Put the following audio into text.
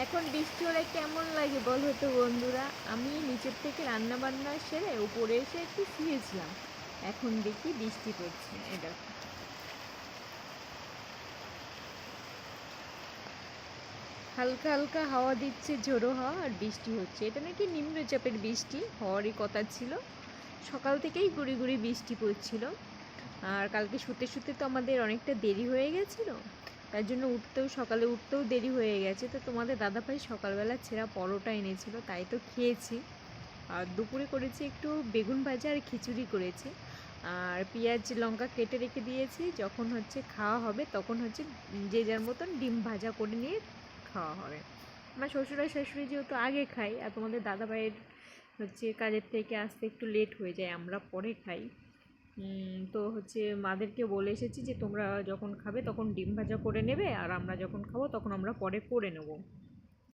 এখন বৃষ্টি হলে কেমন লাগে বলো তো বন্ধুরা। আমি নিচের থেকে রান্না বান্না সেরে উপরে এসে একটু শুয়েছিলাম, এখন দেখি বৃষ্টি পড়ছে। এটা হালকা হালকা হাওয়া দিচ্ছে, ঝোড়ো হাওয়া, আর বৃষ্টি হচ্ছে। এটা নাকি নিম্নচাপের বৃষ্টি হওয়ারই কথা ছিল। সকাল থেকেই গুড়ি গুড়ি বৃষ্টি পড়ছিল। আর কালকে শুতে শুতে তো আমাদের অনেকটা দেরি হয়ে গেছিলো, তার জন্য সকালে উঠতেও দেরি হয়ে গেছে। তো তোমাদের দাদাভাই সকালবেলা ছেঁড়া পরোটা এনেছিল, তাই তো খেয়েছি। আর দুপুরে করেছি একটু বেগুন ভাজা আর খিচুড়ি করেছি। আর পেঁয়াজ লঙ্কা কেটে রেখে দিয়েছি, যখন হচ্ছে খাওয়া হবে তখন হচ্ছে যে যার মতন ডিম ভাজা করে নিয়ে খাওয়া হবে। আমার শ্বশুর আর শাশুড়ি যেহেতু আগে খাই, আর তোমাদের দাদাভাইয়ের হচ্ছে কাজের থেকে আসতে একটু লেট হয়ে যায়, আমরা পরে খাই। তো হচ্ছে মাদেরকে বলে এসেছি যে তোমরা যখন খাবে তখন ডিম ভাজা করে নেবে, আর আমরা যখন খাবো তখন আমরা পরে করে নেব।